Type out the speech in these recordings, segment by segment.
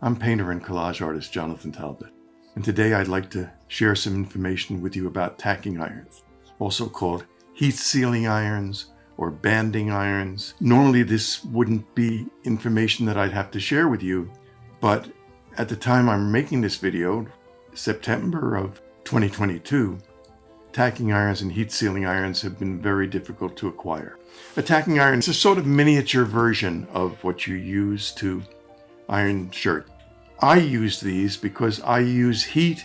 I'm painter and collage artist Jonathan Talbot, and today I'd like to share some information with you about tacking irons, also called heat sealing irons or banding irons. Normally this wouldn't be information that I'd have to share with you, but at the time I'm making this video, September of 2022, tacking irons and heat sealing irons have been very difficult to acquire. A tacking iron is a sort of miniature version of what you use to iron shirt. I use these because I use heat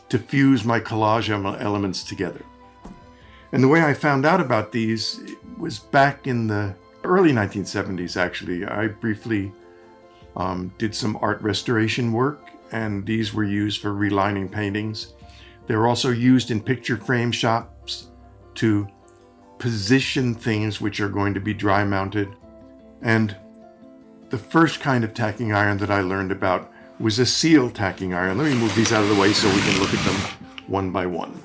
to fuse my collage elements together. And the way I found out about these was back in the early 1970s, actually. I briefly did some art restoration work, and these were used for relining paintings. They were also used in picture frame shops to position things which are going to be dry mounted. And the first kind of tacking iron that I learned about was a seal tacking iron. Let me move these out of the way so we can look at them one by one.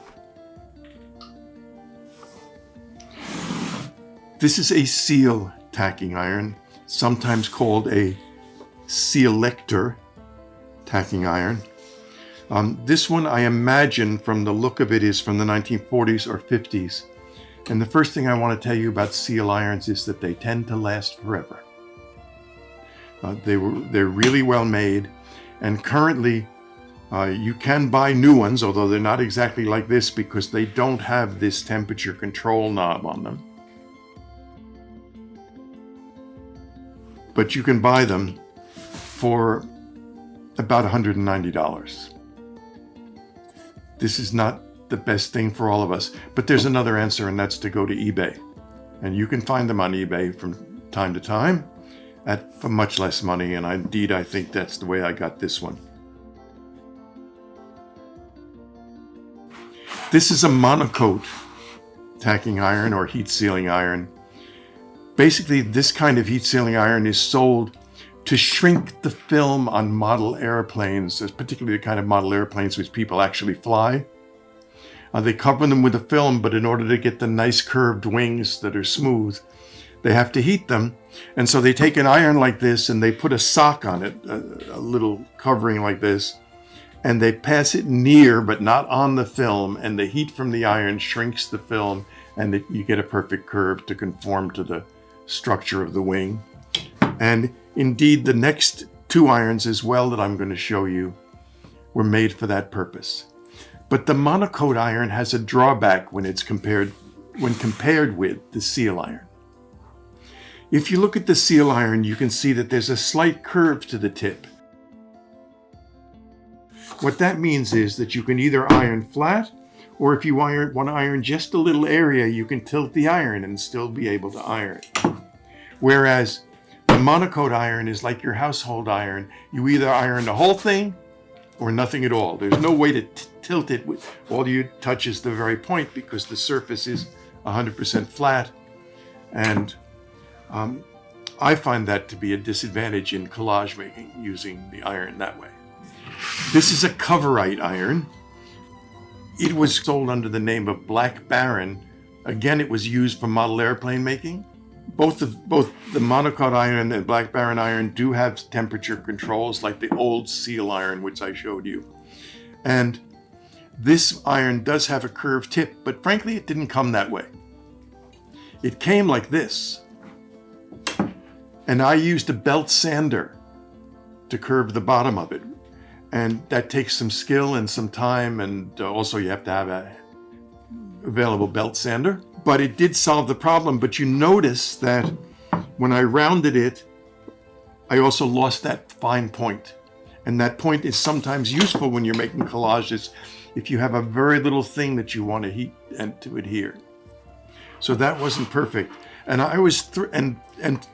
This is a seal tacking iron, sometimes called a sealector tacking iron. This one, I imagine from the look of it, is from the 1940s or 50s. And the first thing I want to tell you about seal irons is that they tend to last forever. They're really well made, and currently you can buy new ones, although they're not exactly like this because they don't have this temperature control knob on them. But you can buy them for about $190. This is not the best thing for all of us, but there's another answer, and that's to go to eBay. And you can find them on eBay from time to time for much less money, and indeed I think that's the way I got this one. This is a monocoat tacking iron or heat sealing iron. Basically, this kind of heat sealing iron is sold to shrink the film on model airplanes, particularly the kind of model airplanes which people actually fly. They cover them with a film, but in order to get the nice curved wings that are smooth, they have to heat them. And so they take an iron like this and they put a sock on it, a little covering like this, and they pass it near but not on the film, and the heat from the iron shrinks the film, and you get a perfect curve to conform to the structure of the wing. And indeed, the next two irons as well that I'm going to show you were made for that purpose. But the monocoat iron has a drawback when compared with the seal iron. If you look at the seal iron, you can see that there's a slight curve to the tip. What that means is that you can either iron flat, or if you want to iron just a little area, you can tilt the iron and still be able to iron. Whereas the monocoat iron is like your household iron. You either iron the whole thing or nothing at all. There's no way to tilt it. All you touch is the very point because the surface is 100% flat. And I find that to be a disadvantage in collage making, using the iron that way. This is a Coverite iron. It was sold under the name of Black Baron. Again, it was used for model airplane making. Both the monocoat iron and Black Baron iron do have temperature controls like the old seal iron, which I showed you. And this iron does have a curved tip, but frankly, it didn't come that way. It came like this. And I used a belt sander to curve the bottom of it. And that takes some skill and some time, and also you have to have an available belt sander. But it did solve the problem. But you notice that when I rounded it, I also lost that fine point. And that point is sometimes useful when you're making collages if you have a very little thing that you want to heat and to adhere. So that wasn't perfect. And I was, and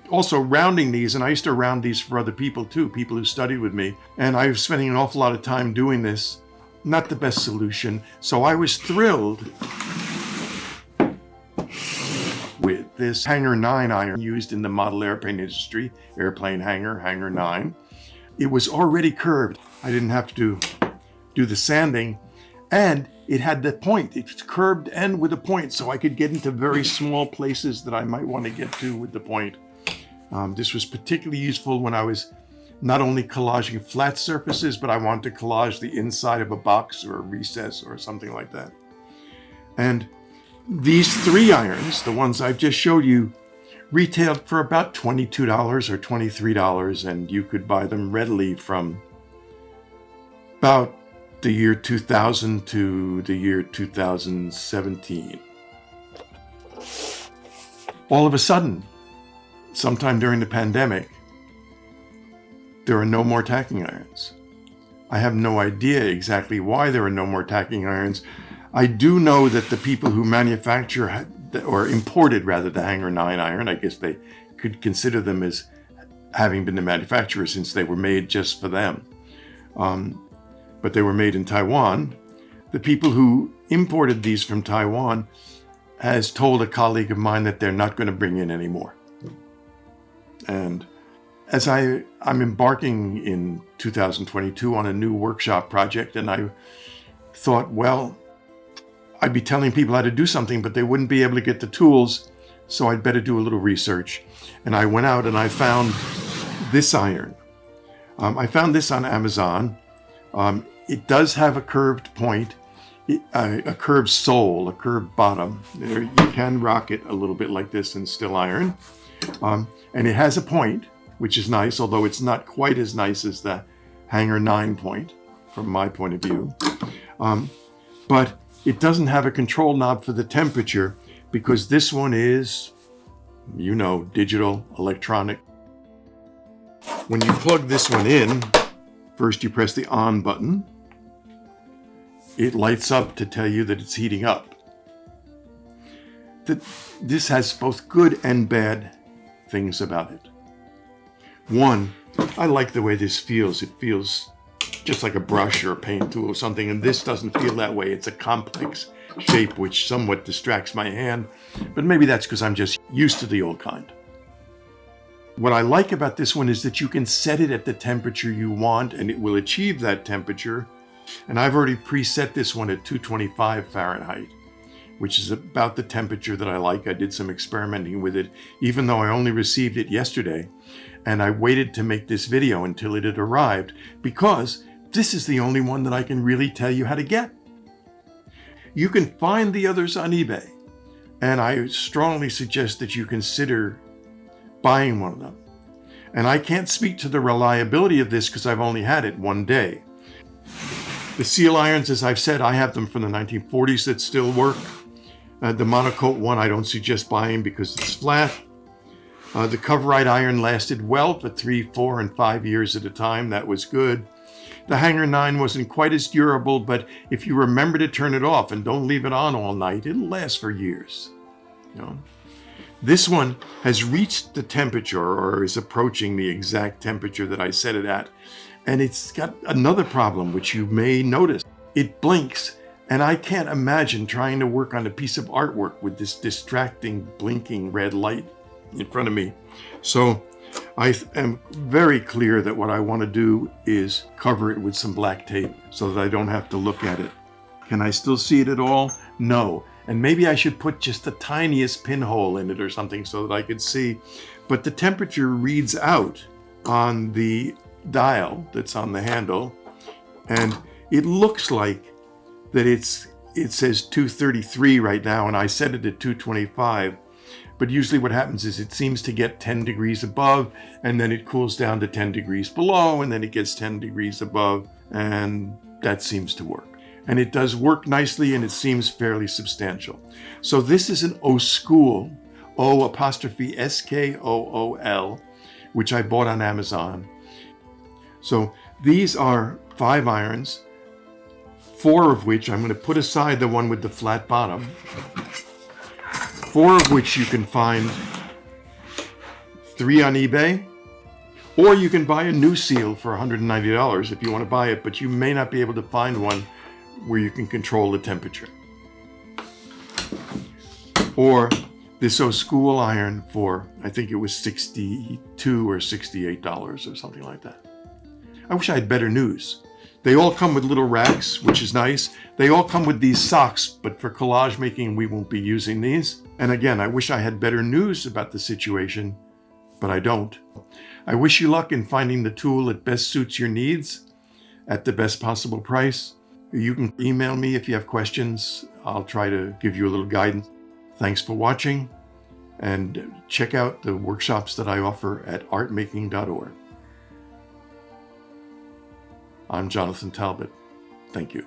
also rounding these, and I used to round these for other people too, people who studied with me. And I was spending an awful lot of time doing this. Not the best solution. So I was thrilled with this Hanger 9 iron used in the model airplane industry, airplane hanger, Hanger 9. It was already curved. I didn't have to do the sanding, and it had the point. It's curved and with a point, so I could get into very small places that I might want to get to with the point. This was particularly useful when I was not only collaging flat surfaces, but I want to collage the inside of a box or a recess or something like that. And these 3 irons, the ones I've just showed you, retailed for about $22 or $23, and you could buy them readily from about the year 2000 to the year 2017. All of a sudden, sometime during the pandemic, there are no more tacking irons. I have no idea exactly why there are no more tacking irons. I do know that the people who manufacture, or imported rather, the Hanger 9 iron, I guess they could consider them as having been the manufacturer since they were made just for them. But they were made in Taiwan. The people who imported these from Taiwan has told a colleague of mine that they're not going to bring in any more. And as I'm embarking in 2022 on a new workshop project, and I thought, well, I'd be telling people how to do something, but they wouldn't be able to get the tools, so I'd better do a little research. And I went out and I found this iron. I found this on Amazon. It does have a curved point, a curved sole, a curved bottom. You can rock it a little bit like this and still iron. And it has a point, which is nice, although it's not quite as nice as the Hanger 9 point, from my point of view. But it doesn't have a control knob for the temperature because this one is, you know, digital, electronic. When you plug this one in, first you press the on button. It lights up to tell you that it's heating up. This has both good and bad things about it. One, I like the way this feels. It feels just like a brush or a paint tool or something, and this doesn't feel that way. It's a complex shape which somewhat distracts my hand, but maybe that's because I'm just used to the old kind. What I like about this one is that you can set it at the temperature you want and it will achieve that temperature. And I've already preset this one at 225 Fahrenheit, which is about the temperature that I like. I did some experimenting with it, even though I only received it yesterday. And I waited to make this video until it had arrived because this is the only one that I can really tell you how to get. You can find the others on eBay, and I strongly suggest that you consider buying one of them. And I can't speak to the reliability of this because I've only had it one day. The seal irons, as I've said, I have them from the 1940s that still work. The monocoat one I don't suggest buying because it's flat. The Coverite iron lasted well for 3, 4, and 5 years at a time. That was good. The Hanger 9 wasn't quite as durable, but if you remember to turn it off and don't leave it on all night, it'll last for years. You know? This one has reached the temperature, or is approaching the exact temperature that I set it at. And it's got another problem, which you may notice. It blinks, and I can't imagine trying to work on a piece of artwork with this distracting, blinking red light in front of me. So I am very clear that what I want to do is cover it with some black tape so that I don't have to look at it. Can I still see it at all? No. And maybe I should put just the tiniest pinhole in it or something so that I could see. But the temperature reads out on the dial that's on the handle, and it looks like that it says 233 right now, and I set it at 225. But usually what happens is it seems to get 10 degrees above, and then it cools down to 10 degrees below, and then it gets 10 degrees above, and that seems to work. And it does work nicely, and it seems fairly substantial. So this is an O-School, O''SKOOL, which I bought on Amazon. So these are 5 irons, 4 of which I'm going to put aside the one with the flat bottom, 4 of which you can find 3 on eBay, or you can buy a new seal for $190 if you want to buy it, but you may not be able to find one where you can control the temperature. Or this O-School iron for, I think it was $62 or $68 or something like that. I wish I had better news. They all come with little racks, which is nice. They all come with these socks, but for collage making, we won't be using these. And again, I wish I had better news about the situation, but I don't. I wish you luck in finding the tool that best suits your needs at the best possible price. You can email me if you have questions. I'll try to give you a little guidance. Thanks for watching, and check out the workshops that I offer at artmaking.org. I'm Jonathan Talbot. Thank you.